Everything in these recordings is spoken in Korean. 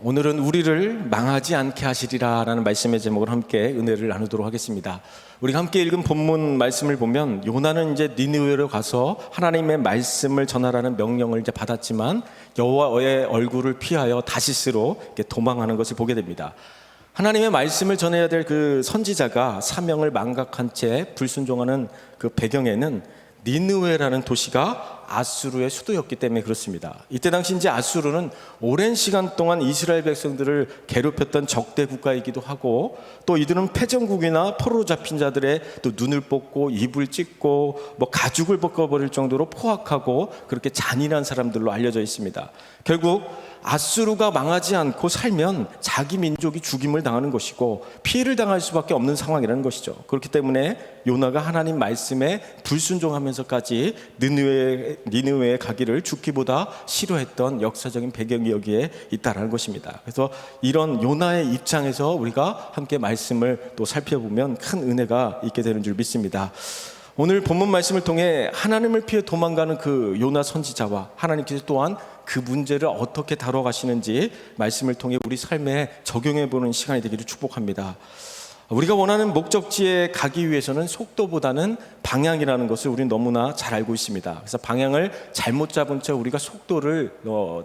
오늘은 우리를 망하지 않게 하시리라라는 말씀의 제목을 함께 은혜를 나누도록 하겠습니다. 우리가 함께 읽은 본문 말씀을 보면 요나는 이제 니느웨로 가서 하나님의 말씀을 전하라는 명령을 이제 받았지만 여호와의 얼굴을 피하여 다시스로 이렇게 도망하는 것을 보게 됩니다. 하나님의 말씀을 전해야 될 그 선지자가 사명을 망각한 채 불순종하는 그 배경에는 니느웨라는 도시가 아수르의 수도였기 때문에 그렇습니다. 이때 당시 이제 아수르는 오랜 시간 동안 이스라엘 백성들을 괴롭혔던 적대 국가이기도 하고, 또 이들은 패전국이나 포로로 잡힌 자들의 또 눈을 뽑고 입을 찢고 가죽을 벗겨버릴 정도로 포악하고 그렇게 잔인한 사람들로 알려져 있습니다. 결국 아수르가 망하지 않고 살면 자기 민족이 죽임을 당하는 것이고 피해를 당할 수밖에 없는 상황이라는 것이죠. 그렇기 때문에 요나가 하나님 말씀에 불순종하면서까지 니느웨에 가기를 죽기보다 싫어했던 역사적인 배경이 여기에 있다는 것입니다. 그래서 이런 요나의 입장에서 우리가 함께 말씀을 또 살펴보면 큰 은혜가 있게 되는 줄 믿습니다. 오늘 본문 말씀을 통해 하나님을 피해 도망가는 그 요나 선지자와 하나님께서 또한 그 문제를 어떻게 다뤄가시는지 말씀을 통해 우리 삶에 적용해보는 시간이 되기를 축복합니다. 우리가 원하는 목적지에 가기 위해서는 속도보다는 방향이라는 것을 우리는 너무나 잘 알고 있습니다. 그래서 방향을 잘못 잡은 채 우리가 속도를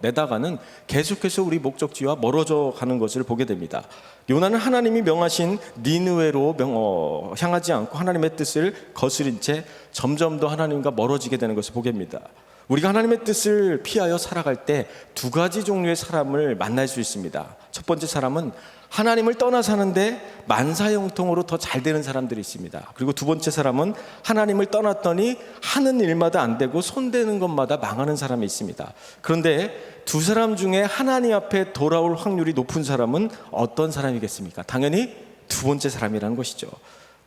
내다가는 계속해서 우리 목적지와 멀어져 가는 것을 보게 됩니다. 요나는 하나님이 명하신 니느웨로 향하지 않고 하나님의 뜻을 거스린 채 점점 더 하나님과 멀어지게 되는 것을 보게 됩니다. 우리가 하나님의 뜻을 피하여 살아갈 때 두 가지 종류의 사람을 만날 수 있습니다. 첫 번째 사람은 하나님을 떠나 사는데 만사형통으로 더 잘 되는 사람들이 있습니다. 그리고 두 번째 사람은 하나님을 떠났더니 하는 일마다 안 되고 손대는 것마다 망하는 사람이 있습니다. 그런데 두 사람 중에 하나님 앞에 돌아올 확률이 높은 사람은 어떤 사람이겠습니까? 당연히 두 번째 사람이라는 것이죠.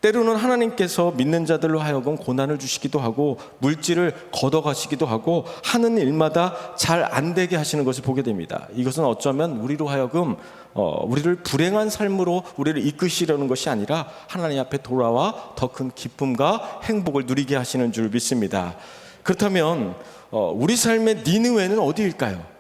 때로는 하나님께서 믿는 자들로 하여금 고난을 주시기도 하고 물질을 걷어가시기도 하고 하는 일마다 잘 안 되게 하시는 것을 보게 됩니다. 이것은 어쩌면 우리로 하여금 우리를 불행한 삶으로 우리를 이끄시려는 것이 아니라 하나님 앞에 돌아와 더 큰 기쁨과 행복을 누리게 하시는 줄 믿습니다. 그렇다면 우리 삶의 니느웨는 어디일까요?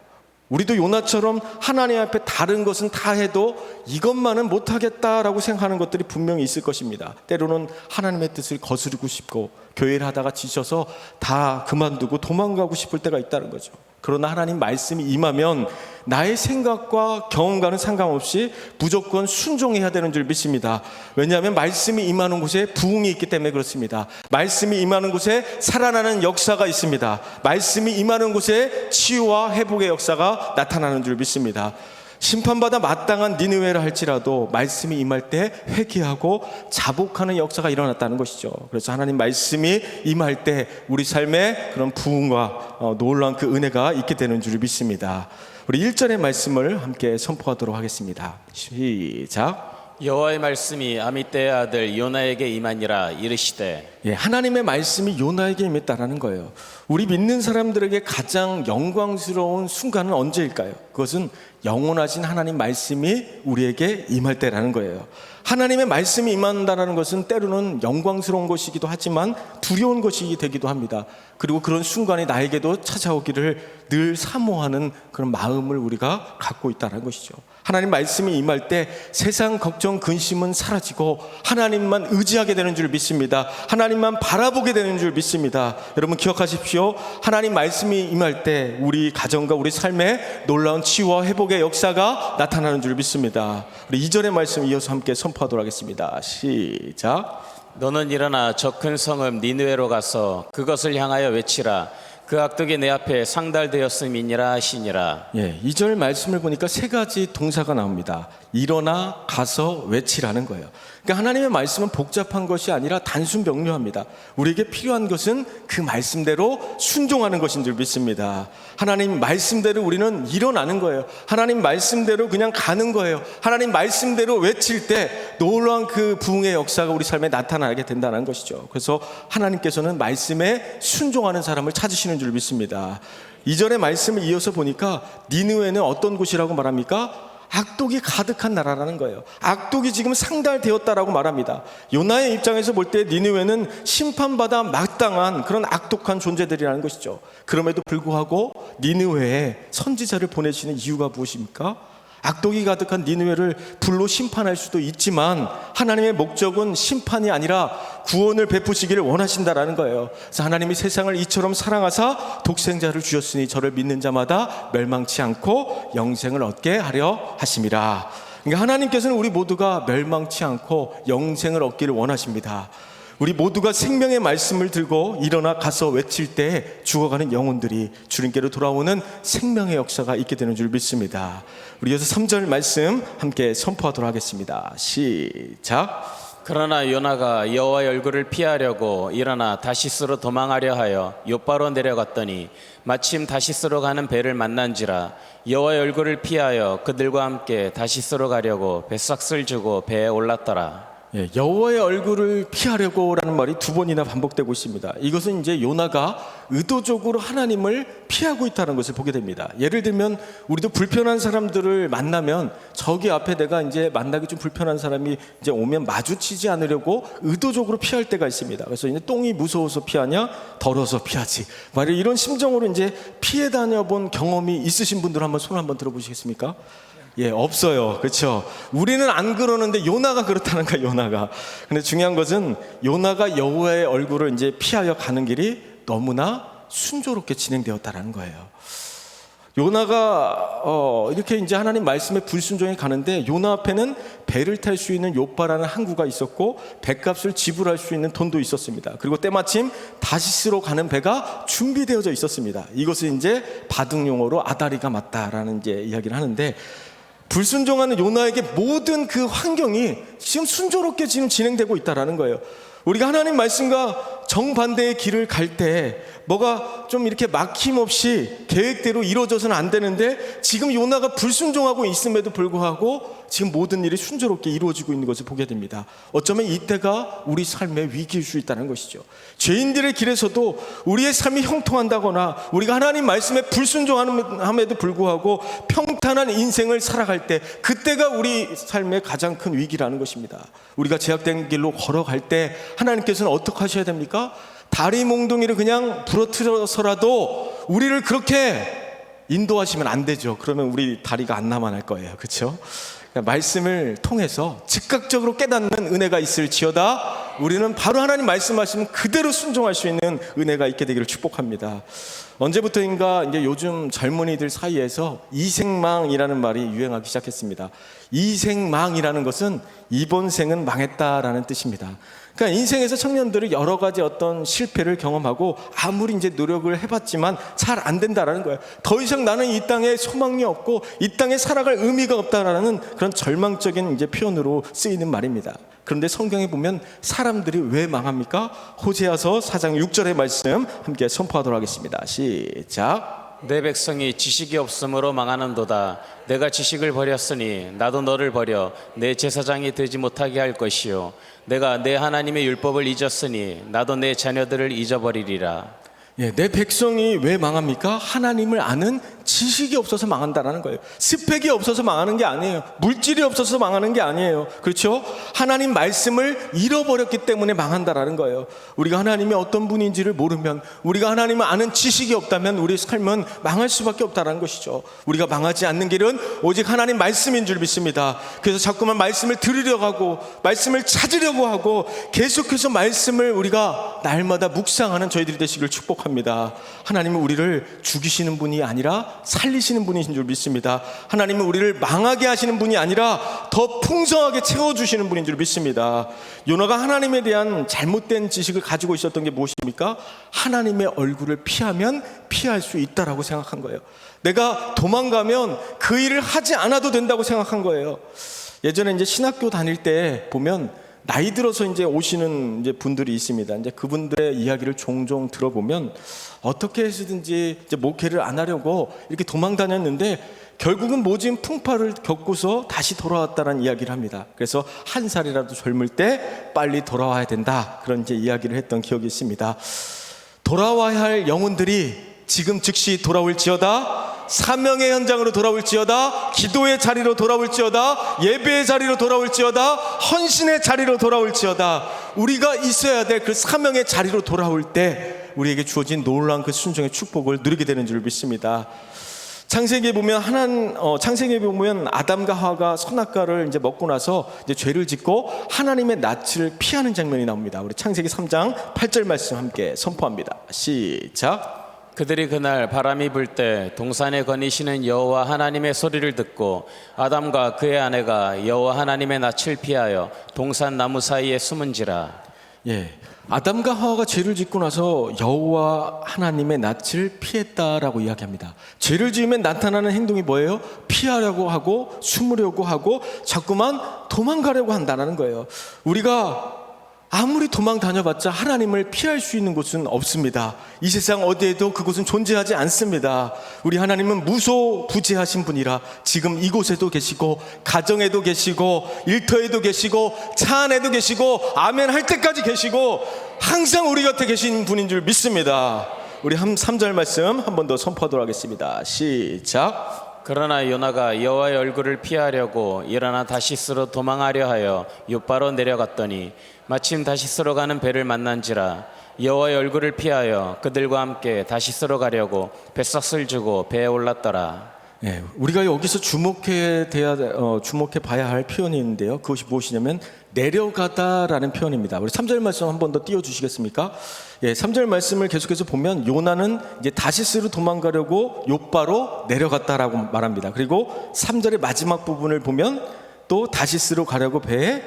우리도 요나처럼 하나님 앞에 다른 것은 다 해도 이것만은 못하겠다라고 생각하는 것들이 분명히 있을 것입니다. 때로는 하나님의 뜻을 거스르고 싶고 교회를 하다가 지쳐서 다 그만두고 도망가고 싶을 때가 있다는 거죠. 그러나 하나님 말씀이 임하면 나의 생각과 경험과는 상관없이 무조건 순종해야 되는 줄 믿습니다. 왜냐하면 말씀이 임하는 곳에 부흥이 있기 때문에 그렇습니다. 말씀이 임하는 곳에 살아나는 역사가 있습니다. 말씀이 임하는 곳에 치유와 회복의 역사가 나타나는 줄 믿습니다. 심판받아 마땅한 니느웨라 할지라도 말씀이 임할 때 회개하고 자복하는 역사가 일어났다는 것이죠. 그래서 하나님 말씀이 임할 때 우리 삶에 그런 부흥과 놀라운 그 은혜가 있게 되는 줄 믿습니다. 우리 1절의 말씀을 함께 선포하도록 하겠습니다. 시작. 여호와의 말씀이 아미떼의 아들 요나에게 임하니라 이르시되. 하나님의 말씀이 요나에게 임했다라는 거예요. 우리 믿는 사람들에게 가장 영광스러운 순간은 언제일까요? 그것은 영원하신 하나님 말씀이 우리에게 임할 때라는 거예요. 하나님의 말씀이 임한다는 것은 때로는 영광스러운 것이기도 하지만 두려운 것이 되기도 합니다. 그리고 그런 순간이 나에게도 찾아오기를 늘 사모하는 그런 마음을 우리가 갖고 있다는 것이죠. 하나님 말씀이 임할 때 세상 걱정 근심은 사라지고 하나님만 의지하게 되는 줄 믿습니다. 하나님만 바라보게 되는 줄 믿습니다. 여러분 기억하십시오. 하나님 말씀이 임할 때 우리 가정과 우리 삶에 놀라운 치유와 회복의 역사가 나타나는 줄 믿습니다. 우리 2절의 말씀 이어서 함께 선포하도록 하겠습니다. 시작. 너는 일어나 저 큰 성읍 니느웨로 가서 그것을 향하여 외치라. 그 악독이 내 앞에 상달되었음이니라 하시니라. 2절 말씀을 보니까 세 가지 동사가 나옵니다. 일어나, 가서, 외치라는 거예요. 그러니까 하나님의 말씀은 복잡한 것이 아니라 단순 명료합니다. 우리에게 필요한 것은 그 말씀대로 순종하는 것인 줄 믿습니다. 하나님 말씀대로 우리는 일어나는 거예요. 하나님 말씀대로 그냥 가는 거예요. 하나님 말씀대로 외칠 때 놀라운 그 부흥의 역사가 우리 삶에 나타나게 된다는 것이죠. 그래서 하나님께서는 말씀에 순종하는 사람을 찾으시는 줄 믿습니다. 2절의 말씀을 이어서 보니까 니느웨는 어떤 곳이라고 말합니까? 악독이 가득한 나라라는 거예요. 악독이 지금 상달되었다라고 말합니다. 요나의 입장에서 볼 때 니느웨는 심판받아 마땅한 그런 악독한 존재들이라는 것이죠. 그럼에도 불구하고 니느웨에 선지자를 보내시는 이유가 무엇입니까? 악독이 가득한 니느웨를 불로 심판할 수도 있지만 하나님의 목적은 심판이 아니라 구원을 베푸시기를 원하신다라는 거예요. 그래서 하나님이 세상을 이처럼 사랑하사 독생자를 주셨으니 저를 믿는 자마다 멸망치 않고 영생을 얻게 하려 하심이라. 그러니까 하나님께서는 우리 모두가 멸망치 않고 영생을 얻기를 원하십니다. 우리 모두가 생명의 말씀을 들고 일어나 가서 외칠 때 죽어가는 영혼들이 주님께로 돌아오는 생명의 역사가 있게 되는 줄 믿습니다. 우리 이어서 3절 말씀 함께 선포하도록 하겠습니다. 시작. 그러나 요나가 여호와의 얼굴을 피하려고 일어나 다시스로 도망하려 하여 욥바로 내려갔더니 마침 다시스로 가는 배를 만난지라. 여호와의 얼굴을 피하여 그들과 함께 다시스로 가려고 배삭을 주고 배에 올랐더라. 여호와의 얼굴을 피하려고라는 말이 두 번이나 반복되고 있습니다. 이것은 이제 요나가 의도적으로 하나님을 피하고 있다는 것을 보게 됩니다. 예를 들면 우리도 불편한 사람들을 만나면 저기 앞에 내가 이제 만나기 좀 불편한 사람이 이제 오면 마주치지 않으려고 의도적으로 피할 때가 있습니다. 그래서 이제 똥이 무서워서 피하냐, 더러워서 피하지. 말이 이런 심정으로 이제 피해 다녀본 경험이 있으신 분들 한번 손 한번 들어보시겠습니까? 없어요. 그렇죠? 우리는 안 그러는데 요나가 그렇다는 거야, 요나가. 근데 중요한 것은 요나가 여호와의 얼굴을 이제 피하여 가는 길이 너무나 순조롭게 진행되었다라는 거예요. 요나가 이렇게 이제 하나님 말씀에 불순종해 가는데 요나 앞에는 배를 탈 수 있는 욥바라는 항구가 있었고 배값을 지불할 수 있는 돈도 있었습니다. 그리고 때마침 다시스로 가는 배가 준비되어져 있었습니다. 이것을 이제 바둑 용어로 아다리가 맞다라는 이제 이야기를 하는데, 불순종하는 요나에게 모든 그 환경이 지금 순조롭게 지금 진행되고 있다라는 거예요. 우리가 하나님 말씀과 정반대의 길을 갈 때 뭐가 좀 이렇게 막힘없이 계획대로 이루어져서는 안 되는데, 지금 요나가 불순종하고 있음에도 불구하고 지금 모든 일이 순조롭게 이루어지고 있는 것을 보게 됩니다. 어쩌면 이때가 우리 삶의 위기일 수 있다는 것이죠. 죄인들의 길에서도 우리의 삶이 형통한다거나 우리가 하나님 말씀에 불순종함에도 불구하고 평탄한 인생을 살아갈 때, 그때가 우리 삶의 가장 큰 위기라는 것입니다. 우리가 제약된 길로 걸어갈 때 하나님께서는 어떻게 하셔야 됩니까? 다리 몽둥이를 그냥 부러뜨려서라도 우리를 그렇게 인도하시면 안 되죠. 그러면 우리 다리가 안 남아날 거예요. 그렇죠? 말씀을 통해서 즉각적으로 깨닫는 은혜가 있을지어다 우리는 바로 하나님 말씀하시면 그대로 순종할 수 있는 은혜가 있게 되기를 축복합니다. 언제부터인가 이제 요즘 젊은이들 사이에서 이생망이라는 말이 유행하기 시작했습니다. 이생망이라는 것은 이번 생은 망했다라는 뜻입니다. 그러니까 인생에서 청년들이 여러 가지 어떤 실패를 경험하고 아무리 이제 노력을 해봤지만 잘 안 된다라는 거예요. 더 이상 나는 이 땅에 소망이 없고 이 땅에 살아갈 의미가 없다라는 그런 절망적인 이제 표현으로 쓰이는 말입니다. 그런데 성경에 보면 사람들이 왜 망합니까? 호세아서 4장 6절의 말씀 함께 선포하도록 하겠습니다. 시작. 내 백성이 지식이 없으므로 망하는도다. 내가 지식을 버렸으니 나도 너를 버려 내 제사장이 되지 못하게 할 것이요 내가 내 하나님의 율법을 잊었으니 나도 내 자녀들을 잊어버리리라. 내 백성이 왜 망합니까? 하나님을 아는 지식이 없어서 망한다라는 거예요. 스펙이 없어서 망하는 게 아니에요. 물질이 없어서 망하는 게 아니에요. 그렇죠? 하나님 말씀을 잃어버렸기 때문에 망한다라는 거예요. 우리가 하나님이 어떤 분인지를 모르면, 우리가 하나님을 아는 지식이 없다면 우리의 삶은 망할 수밖에 없다라는 것이죠. 우리가 망하지 않는 길은 오직 하나님 말씀인 줄 믿습니다. 그래서 자꾸만 말씀을 들으려고 하고 말씀을 찾으려고 하고 계속해서 말씀을 우리가 날마다 묵상하는 저희들이 되시길 축복합니다. 하나님은 우리를 죽이시는 분이 아니라 살리시는 분이신 줄 믿습니다. 하나님은 우리를 망하게 하시는 분이 아니라 더 풍성하게 채워주시는 분인 줄 믿습니다. 요나가 하나님에 대한 잘못된 지식을 가지고 있었던 게 무엇입니까? 하나님의 얼굴을 피하면 피할 수 있다라고 생각한 거예요. 내가 도망가면 그 일을 하지 않아도 된다고 생각한 거예요. 예전에 이제 신학교 다닐 때 보면 나이 들어서 이제 오시는 이제 분들이 있습니다. 이제 그분들의 이야기를 종종 들어보면 어떻게 해서든지 이제 목회를 안 하려고 이렇게 도망 다녔는데 결국은 모진 풍파를 겪고서 다시 돌아왔다는 이야기를 합니다. 그래서 한 살이라도 젊을 때 빨리 돌아와야 된다, 그런 이제 이야기를 했던 기억이 있습니다. 돌아와야 할 영혼들이 지금 즉시 돌아올지어다, 사명의 현장으로 돌아올지어다, 기도의 자리로 돌아올지어다, 예배의 자리로 돌아올지어다, 헌신의 자리로 돌아올지어다, 우리가 있어야 될 그 사명의 자리로 돌아올 때 우리에게 주어진 놀라운 그 순종의 축복을 누리게 되는 줄 믿습니다. 창세기에 보면 아담과 하와가 선악과를 이제 먹고 나서 이제 죄를 짓고 하나님의 낯을 피하는 장면이 나옵니다. 우리 창세기 3장 8절 말씀 함께 선포합니다. 시작. 그들이 그날 바람이 불 때 동산에 거니시는 여호와 하나님의 소리를 듣고 아담과 그의 아내가 여호와 하나님의 낯을 피하여 동산 나무 사이에 숨은지라. 예, 아담과 하와가 죄를 짓고 나서 여호와 하나님의 낯을 피했다라고 이야기합니다. 죄를 지으면 나타나는 행동이 뭐예요? 피하려고 하고 숨으려고 하고 자꾸만 도망가려고 한다는 거예요. 우리가 아무리 도망 다녀봤자 하나님을 피할 수 있는 곳은 없습니다. 이 세상 어디에도 그곳은 존재하지 않습니다. 우리 하나님은 무소부재하신 분이라 지금 이곳에도 계시고 가정에도 계시고 일터에도 계시고 차 안에도 계시고 아멘 할 때까지 계시고 항상 우리 곁에 계신 분인 줄 믿습니다. 우리 3절 말씀 한 번 더 선포하도록 하겠습니다. 시작. 그러나 요나가 여호와의 얼굴을 피하려고 일어나 다시스로 도망하려 하여 욥바로 내려갔더니 마침 다시스로 가는 배를 만난지라. 여호와의 얼굴을 피하여 그들과 함께 다시스로 가려고 뱃삭을 주고 배에 올랐더라. 네, 우리가 여기서 주목해 봐야 할 표현이 있는데요. 그것이 무엇이냐면 내려가다라는 표현입니다. 우리 3절 말씀 한 번 더 띄워주시겠습니까? 예, 3절 말씀을 계속해서 보면 요나는 이제 다시스로 도망가려고 욥바로 내려갔다라고 말합니다. 그리고 3절의 마지막 부분을 보면 또 다시스로 가려고 배에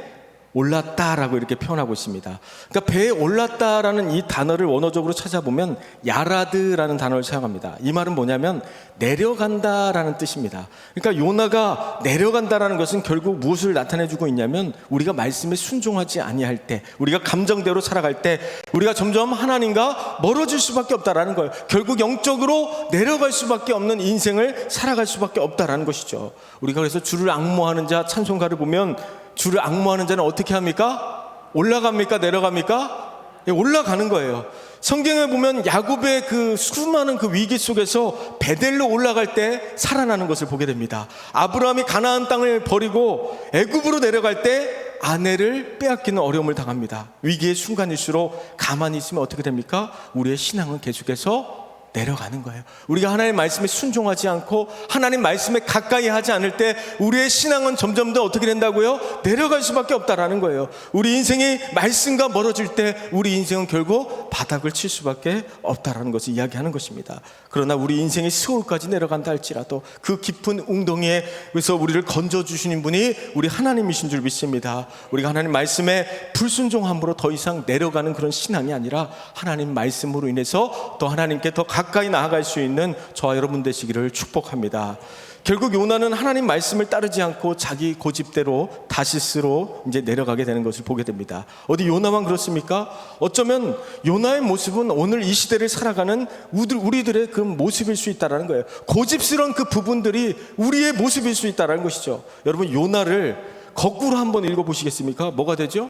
올랐다라고 이렇게 표현하고 있습니다. 그러니까 배에 올랐다라는 이 단어를 원어적으로 찾아보면 야라드라는 단어를 사용합니다. 이 말은 뭐냐면 내려간다라는 뜻입니다. 그러니까 요나가 내려간다라는 것은 결국 무엇을 나타내주고 있냐면 우리가 말씀에 순종하지 아니할 때, 우리가 감정대로 살아갈 때 우리가 점점 하나님과 멀어질 수밖에 없다라는 거예요. 결국 영적으로 내려갈 수밖에 없는 인생을 살아갈 수밖에 없다라는 것이죠. 우리가 그래서 주를 앙모하는 자 찬송가를 보면 주를 앙모하는 자는 어떻게 합니까? 올라갑니까? 내려갑니까? 예, 올라가는 거예요. 성경에 보면 야곱의 그 수많은 그 위기 속에서 베델로 올라갈 때 살아나는 것을 보게 됩니다. 아브라함이 가나안 땅을 버리고 애굽으로 내려갈 때 아내를 빼앗기는 어려움을 당합니다. 위기의 순간일수록 가만히 있으면 어떻게 됩니까? 우리의 신앙은 계속해서 내려가는 거예요. 우리가 하나님의 말씀에 순종하지 않고 하나님 말씀에 가까이 하지 않을 때 우리의 신앙은 점점 더 어떻게 된다고요? 내려갈 수밖에 없다라는 거예요. 우리 인생이 말씀과 멀어질 때 우리 인생은 결국 바닥을 칠 수밖에 없다라는 것을 이야기하는 것입니다. 그러나 우리 인생이 스올까지 내려간다 할지라도 그 깊은 웅덩이에서 우리를 건져주시는 분이 우리 하나님이신 줄 믿습니다. 우리가 하나님 말씀에 불순종함으로 더 이상 내려가는 그런 신앙이 아니라 하나님 말씀으로 인해서 또 하나님께 더 가까이 나아갈 수 있는 저와 여러분 되시기를 축복합니다. 결국 요나는 하나님 말씀을 따르지 않고 자기 고집대로 다시스로 이제 내려가게 되는 것을 보게 됩니다. 어디 요나만 그렇습니까? 어쩌면 요나의 모습은 오늘 이 시대를 살아가는 우리들의 그 모습일 수 있다는 거예요. 고집스러운 그 부분들이 우리의 모습일 수 있다는 것이죠. 여러분 요나를 거꾸로 한번 읽어보시겠습니까? 뭐가 되죠?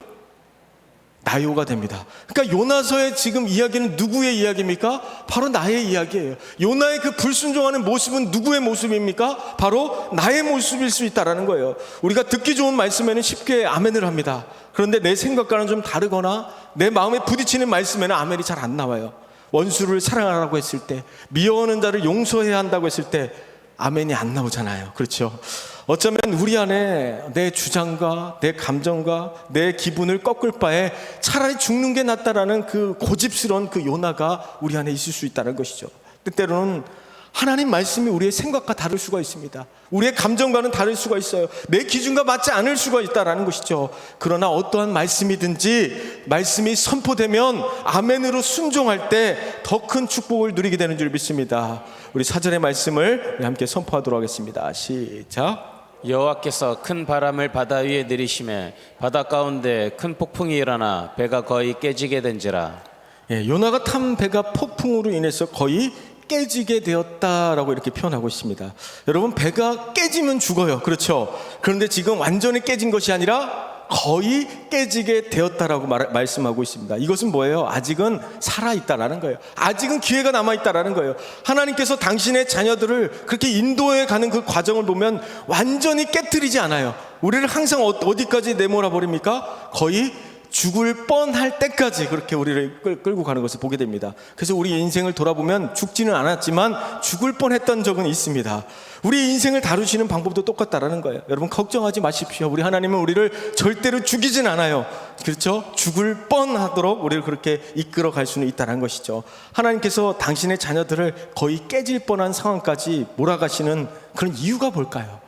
나요가 됩니다. 그러니까 요나서의 지금 이야기는 누구의 이야기입니까? 바로 나의 이야기예요. 요나의 그 불순종하는 모습은 누구의 모습입니까? 바로 나의 모습일 수 있다는 거예요. 우리가 듣기 좋은 말씀에는 쉽게 아멘을 합니다. 그런데 내 생각과는 좀 다르거나 내 마음에 부딪히는 말씀에는 아멘이 잘 안 나와요. 원수를 사랑하라고 했을 때, 미워하는 자를 용서해야 한다고 했을 때 아멘이 안 나오잖아요. 그렇죠? 어쩌면 우리 안에 내 주장과 내 감정과 내 기분을 꺾을 바에 차라리 죽는 게 낫다라는 그 고집스러운 그 요나가 우리 안에 있을 수 있다는 것이죠. 때때로는 하나님 말씀이 우리의 생각과 다를 수가 있습니다. 우리의 감정과는 다를 수가 있어요. 내 기준과 맞지 않을 수가 있다는 것이죠. 그러나 어떠한 말씀이든지 말씀이 선포되면 아멘으로 순종할 때 더 큰 축복을 누리게 되는 줄 믿습니다. 우리 사절의 말씀을 함께 선포하도록 하겠습니다. 시작. 여호와께서 큰 바람을 바다 위에 내리심에 바다 가운데 큰 폭풍이 일어나 배가 거의 깨지게 된지라. 예, 요나가 탄 배가 폭풍으로 인해서 거의 깨지게 되었다라고 이렇게 표현하고 있습니다. 여러분, 배가 깨지면 죽어요. 그렇죠? 그런데 지금 완전히 깨진 것이 아니라 거의 깨지게 되었다라고 말씀하고 있습니다. 이것은 뭐예요? 아직은 살아있다라는 거예요. 아직은 기회가 남아있다라는 거예요. 하나님께서 당신의 자녀들을 그렇게 인도해 가는 그 과정을 보면 완전히 깨트리지 않아요. 우리를 항상 어디까지 내몰아 버립니까? 거의 죽을 뻔할 때까지 그렇게 우리를 끌고 가는 것을 보게 됩니다. 그래서 우리 인생을 돌아보면 죽지는 않았지만 죽을 뻔했던 적은 있습니다. 우리 인생을 다루시는 방법도 똑같다라는 거예요. 여러분 걱정하지 마십시오. 우리 하나님은 우리를 절대로 죽이진 않아요. 그렇죠? 죽을 뻔하도록 우리를 그렇게 이끌어 갈 수는 있다는 것이죠. 하나님께서 당신의 자녀들을 거의 깨질 뻔한 상황까지 몰아가시는 그런 이유가 뭘까요?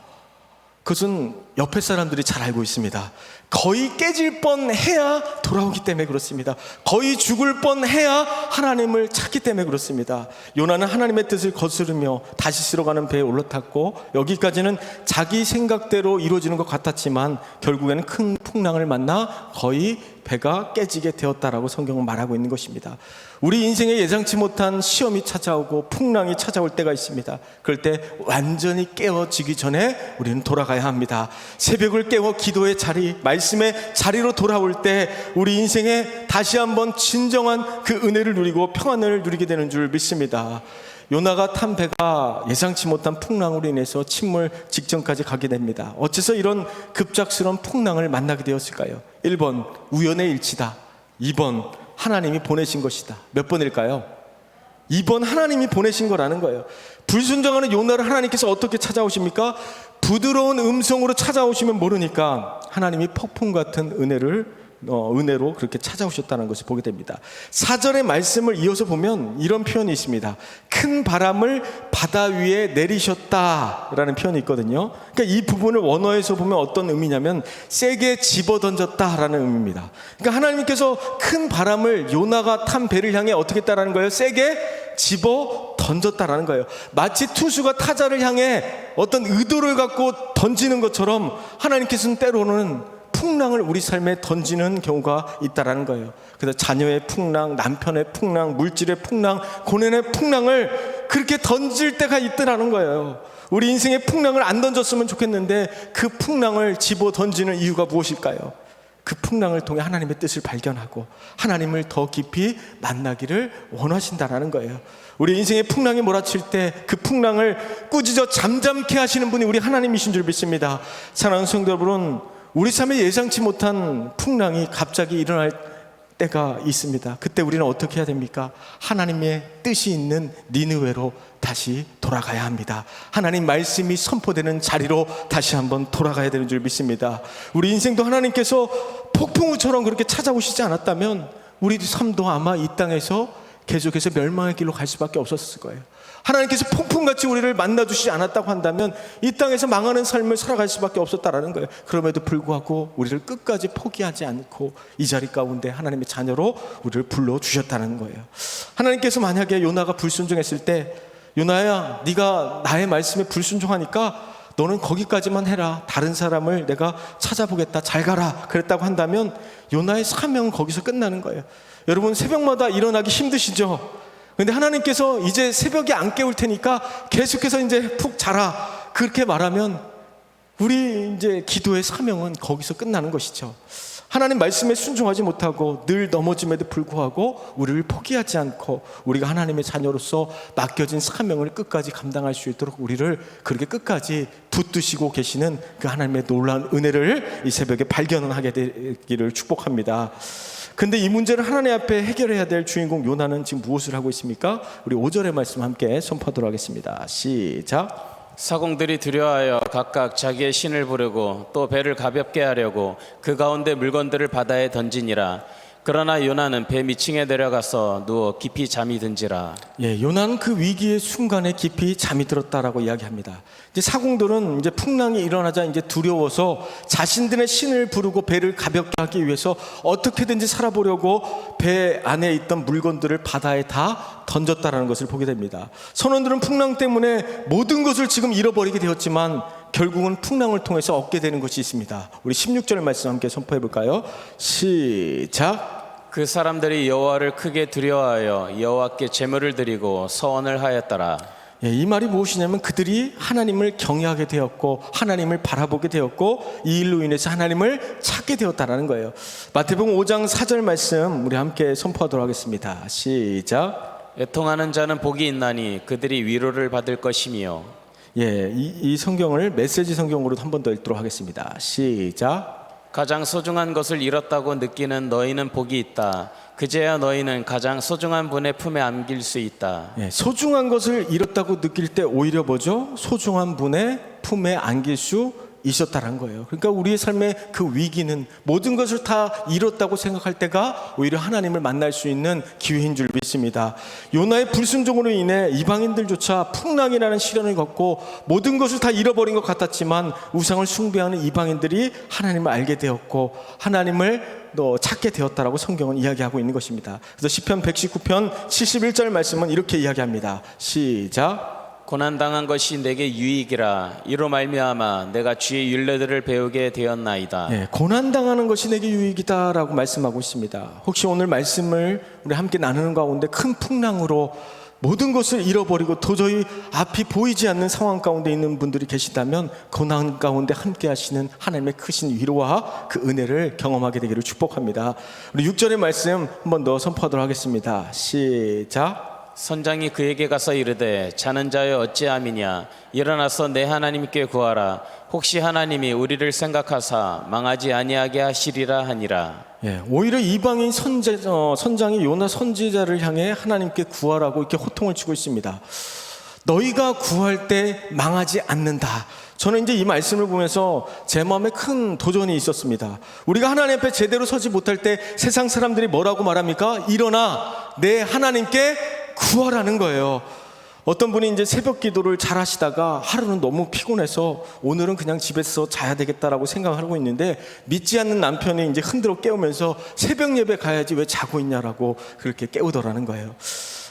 그것은 옆에 사람들이 잘 알고 있습니다. 거의 깨질 뻔해야 돌아오기 때문에 그렇습니다. 거의 죽을 뻔해야 하나님을 찾기 때문에 그렇습니다. 요나는 하나님의 뜻을 거스르며 다시스로 가는 배에 올라탔고, 여기까지는 자기 생각대로 이루어지는 것 같았지만 결국에는 큰 풍랑을 만나 거의 배가 깨지게 되었다라고 성경은 말하고 있는 것입니다. 우리 인생에 예상치 못한 시험이 찾아오고 풍랑이 찾아올 때가 있습니다. 그럴 때 완전히 깨어지기 전에 우리는 돌아가야 합니다. 새벽을 깨워 기도의 자리, 말씀의 자리로 돌아올 때 우리 인생에 다시 한번 진정한 그 은혜를 누리고 평안을 누리게 되는 줄 믿습니다. 요나가 탄 배가 예상치 못한 풍랑으로 인해서 침몰 직전까지 가게 됩니다. 어째서 이런 급작스러운 풍랑을 만나게 되었을까요? 1번 우연의 일치다. 2번 하나님이 보내신 것이다. 몇 번일까요? 2번 하나님이 보내신 거라는 거예요. 불순종하는 요나를 하나님께서 어떻게 찾아오십니까? 부드러운 음성으로 찾아오시면 모르니까 하나님이 폭풍 같은 은혜로 그렇게 찾아오셨다는 것을 보게 됩니다. 4절의 말씀을 이어서 보면 이런 표현이 있습니다. 큰 바람을 바다 위에 내리셨다라는 표현이 있거든요. 그러니까 이 부분을 원어에서 보면 어떤 의미냐면 세게 집어던졌다라는 의미입니다. 그러니까 하나님께서 큰 바람을 요나가 탄 배를 향해 어떻게 했다라는 거예요? 세게 집어 던졌다라는 거예요. 마치 투수가 타자를 향해 어떤 의도를 갖고 던지는 것처럼 하나님께서는 때로는 풍랑을 우리 삶에 던지는 경우가 있다라는 거예요. 그래서 자녀의 풍랑, 남편의 풍랑, 물질의 풍랑, 고난의 풍랑을 그렇게 던질 때가 있더라는 거예요. 우리 인생의 풍랑을 안 던졌으면 좋겠는데 그 풍랑을 집어 던지는 이유가 무엇일까요? 그 풍랑을 통해 하나님의 뜻을 발견하고 하나님을 더 깊이 만나기를 원하신다라는 거예요. 우리 인생의 풍랑이 몰아칠 때 그 풍랑을 꾸짖어 잠잠케 하시는 분이 우리 하나님이신 줄 믿습니다. 사랑하는 성도 여러분, 우리 삶에 예상치 못한 풍랑이 갑자기 일어날 때가 있습니다. 그때 우리는 어떻게 해야 됩니까? 하나님의 뜻이 있는 니느웨로 다시 돌아가야 합니다. 하나님 말씀이 선포되는 자리로 다시 한번 돌아가야 되는 줄 믿습니다. 우리 인생도 하나님께서 폭풍우처럼 그렇게 찾아오시지 않았다면 우리 삶도 아마 이 땅에서 계속해서 멸망의 길로 갈 수밖에 없었을 거예요. 하나님께서 폭풍같이 우리를 만나주시지 않았다고 한다면 이 땅에서 망하는 삶을 살아갈 수밖에 없었다라는 거예요. 그럼에도 불구하고 우리를 끝까지 포기하지 않고 이 자리 가운데 하나님의 자녀로 우리를 불러주셨다는 거예요. 하나님께서 만약에 요나가 불순종했을 때, 요나야 네가 나의 말씀에 불순종하니까 너는 거기까지만 해라, 다른 사람을 내가 찾아보겠다, 잘 가라 그랬다고 한다면 요나의 사명은 거기서 끝나는 거예요. 여러분 새벽마다 일어나기 힘드시죠? 근데 하나님께서 이제 새벽에 안 깨울 테니까 계속해서 이제 푹 자라 그렇게 말하면 우리 이제 기도의 사명은 거기서 끝나는 것이죠. 하나님 말씀에 순종하지 못하고 늘 넘어짐에도 불구하고 우리를 포기하지 않고 우리가 하나님의 자녀로서 맡겨진 사명을 끝까지 감당할 수 있도록 우리를 그렇게 끝까지 붙드시고 계시는 그 하나님의 놀라운 은혜를 이 새벽에 발견하게 되기를 축복합니다. 근데 이 문제를 하나님 앞에 해결해야 될 주인공 요나는 지금 무엇을 하고 있습니까? 우리 5절의 말씀 함께 선포하도록 하겠습니다. 시작. 사공들이 두려워하여 각각 자기의 신을 부르고 또 배를 가볍게 하려고 그 가운데 물건들을 바다에 던지니라. 그러나 요나는 배 밑층에 내려가서 누워 깊이 잠이 든지라. 요나는 그 위기의 순간에 깊이 잠이 들었다라고 이야기합니다. 이제 사공들은 이제 풍랑이 일어나자 이제 두려워서 자신들의 신을 부르고 배를 가볍게 하기 위해서 어떻게든지 살아보려고 배 안에 있던 물건들을 바다에 다 던졌다라는 것을 보게 됩니다. 선원들은 풍랑 때문에 모든 것을 지금 잃어버리게 되었지만 결국은 풍랑을 통해서 얻게 되는 것이 있습니다. 우리 16절 말씀 함께 선포해 볼까요? 시작. 그 사람들이 여호와를 크게 두려워하여 여호와께 제물을 드리고 서원을 하였더라. 이 말이 무엇이냐면 그들이 하나님을 경외하게 되었고 하나님을 바라보게 되었고 이 일로 인해서 하나님을 찾게 되었다는 거예요. 마태복음 5장 4절 말씀 우리 함께 선포하도록 하겠습니다. 시작. 애통하는 자는 복이 있나니 그들이 위로를 받을 것이며. 이 성경을 메시지 성경으로 한 번 더 읽도록 하겠습니다. 시작. 가장 소중한 것을 잃었다고 느끼는 너희는 복이 있다. 그제야 너희는 가장 소중한 분의 품에 안길 수 있다. 예, 소중한 것을 잃었다고 느낄 때 오히려 뭐죠? 소중한 분의 품에 안길 수 있었다는 거예요. 그러니까 우리의 삶의 그 위기는 모든 것을 다 잃었다고 생각할 때가 오히려 하나님을 만날 수 있는 기회인 줄 믿습니다. 요나의 불순종으로 인해 이방인들조차 풍랑이라는 시련을 겪고 모든 것을 다 잃어버린 것 같았지만 우상을 숭배하는 이방인들이 하나님을 알게 되었고 하나님을 찾게 되었다라고 성경은 이야기하고 있는 것입니다. 그래서 시편 119편 71절 말씀은 이렇게 이야기합니다. 시작. 고난당한 것이 내게 유익이라. 이로 말미암아 내가 주의 율례들을 배우게 되었나이다. 네, 고난당하는 것이 내게 유익이다라고 말씀하고 있습니다. 혹시 오늘 말씀을 우리 함께 나누는 가운데 큰 풍랑으로 모든 것을 잃어버리고 도저히 앞이 보이지 않는 상황 가운데 있는 분들이 계시다면 고난 가운데 함께 하시는 하나님의 크신 위로와 그 은혜를 경험하게 되기를 축복합니다. 우리 6절의 말씀 한 번 더 선포하도록 하겠습니다. 시작. 선장이 그에게 가서 이르되 자는 자여 어찌함이냐. 일어나서 내 하나님께 구하라. 혹시 하나님이 우리를 생각하사 망하지 아니하게 하시리라 하니라. 예, 오히려 이방인 선장이 요나 선지자를 향해 하나님께 구하라고 이렇게 호통을 치고 있습니다. 너희가 구할 때 망하지 않는다. 저는 이제 이 말씀을 보면서 제 마음에 큰 도전이 있었습니다. 우리가 하나님 앞에 제대로 서지 못할 때 세상 사람들이 뭐라고 말합니까? 일어나 내 하나님께 구하라는 거예요. 어떤 분이 이제 새벽 기도를 잘 하시다가 하루는 너무 피곤해서 오늘은 그냥 집에서 자야 되겠다라고 생각을 하고 있는데 믿지 않는 남편이 이제 흔들어 깨우면서 새벽 예배 가야지 왜 자고 있냐라고 그렇게 깨우더라는 거예요.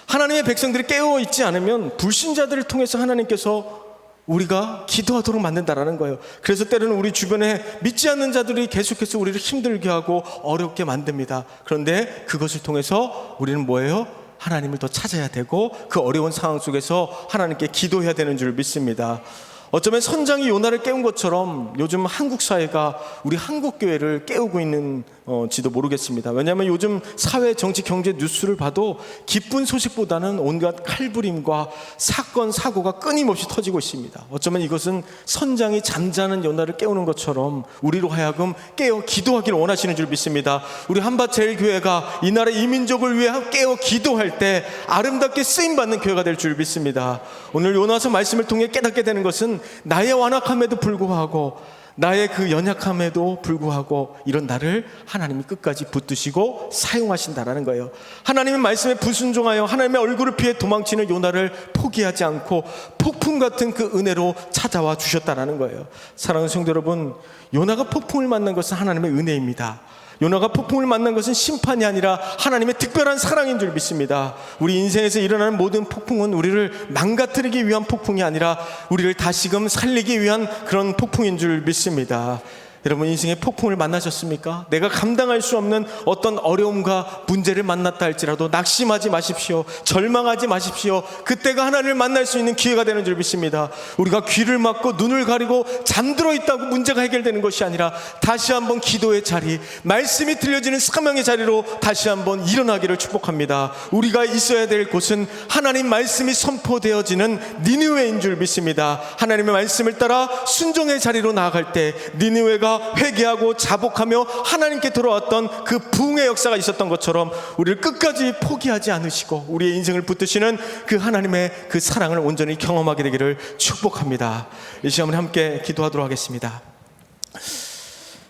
하나님의 백성들이 깨어 있지 않으면 불신자들을 통해서 하나님께서 우리가 기도하도록 만든다라는 거예요. 그래서 때로는 우리 주변에 믿지 않는 자들이 계속해서 우리를 힘들게 하고 어렵게 만듭니다. 그런데 그것을 통해서 우리는 뭐예요? 하나님을 더 찾아야 되고 그 어려운 상황 속에서 하나님께 기도해야 되는 줄 믿습니다. 어쩌면 선장이 요나를 깨운 것처럼 요즘 한국 사회가 우리 한국 교회를 깨우고 있는지도 모르겠습니다. 왜냐하면 요즘 사회, 정치, 경제 뉴스를 봐도 기쁜 소식보다는 온갖 칼부림과 사건, 사고가 끊임없이 터지고 있습니다. 어쩌면 이것은 선장이 잠자는 요나를 깨우는 것처럼 우리로 하여금 깨어 기도하기를 원하시는 줄 믿습니다. 우리 한밭제일교회가 이 나라 이민족을 위해 깨어 기도할 때 아름답게 쓰임받는 교회가 될 줄 믿습니다. 오늘 요나서 말씀을 통해 깨닫게 되는 것은 나의 완악함에도 불구하고 나의 그 연약함에도 불구하고 이런 나를 하나님이 끝까지 붙드시고 사용하신다라는 거예요. 하나님의 말씀에 불순종하여 하나님의 얼굴을 피해 도망치는 요나를 포기하지 않고 폭풍 같은 그 은혜로 찾아와 주셨다라는 거예요. 사랑하는 성도 여러분, 요나가 폭풍을 만난 것은 하나님의 은혜입니다. 요나가 폭풍을 만난 것은 심판이 아니라 하나님의 특별한 사랑인 줄 믿습니다. 우리 인생에서 일어나는 모든 폭풍은 우리를 망가뜨리기 위한 폭풍이 아니라 우리를 다시금 살리기 위한 그런 폭풍인 줄 믿습니다. 여러분, 인생의 폭풍을 만나셨습니까? 내가 감당할 수 없는 어떤 어려움과 문제를 만났다 할지라도 낙심하지 마십시오. 절망하지 마십시오. 그때가 하나님을 만날 수 있는 기회가 되는 줄 믿습니다. 우리가 귀를 막고 눈을 가리고 잠들어 있다고 문제가 해결되는 것이 아니라 다시 한번 기도의 자리, 말씀이 들려지는 사명의 자리로 다시 한번 일어나기를 축복합니다. 우리가 있어야 될 곳은 하나님 말씀이 선포되어지는 니느웨인 줄 믿습니다. 하나님의 말씀을 따라 순종의 자리로 나아갈 때 니느웨가 회개하고 자복하며 하나님께 돌아왔던 그 부흥의 역사가 있었던 것처럼 우리를 끝까지 포기하지 않으시고 우리의 인생을 붙드시는 그 하나님의 그 사랑을 온전히 경험하게 되기를 축복합니다. 이 시간에 함께 기도하도록 하겠습니다.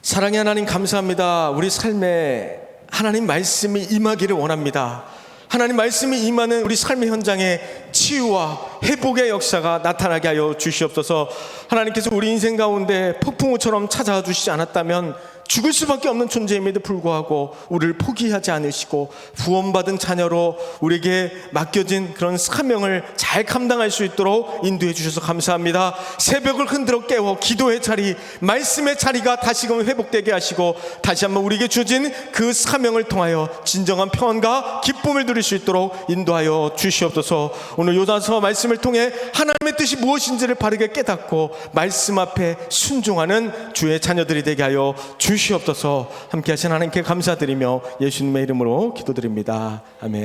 사랑의 하나님, 감사합니다. 우리 삶에 하나님 말씀이 임하기를 원합니다. 하나님 말씀이 임하는 우리 삶의 현장에 치유와 회복의 역사가 나타나게 하여 주시옵소서. 하나님께서 우리 인생 가운데 폭풍우처럼 찾아와 주시지 않았다면 죽을 수밖에 없는 존재임에도 불구하고 우리를 포기하지 않으시고 구원받은 자녀로 우리에게 맡겨진 그런 사명을 잘 감당할 수 있도록 인도해 주셔서 감사합니다. 새벽을 흔들어 깨워 기도의 자리, 말씀의 자리가 다시금 회복되게 하시고 다시 한번 우리에게 주어진 그 사명을 통하여 진정한 평안과 기쁨을 누릴 수 있도록 인도하여 주시옵소서. 오늘 요나서 말씀을 통해 하나님의 뜻이 무엇인지를 바르게 깨닫고 말씀 앞에 순종하는 주의 자녀들이 되게 하여 주시옵소서. 함께 하신 하나님께 감사드리며 예수님의 이름으로 기도드립니다. 아멘.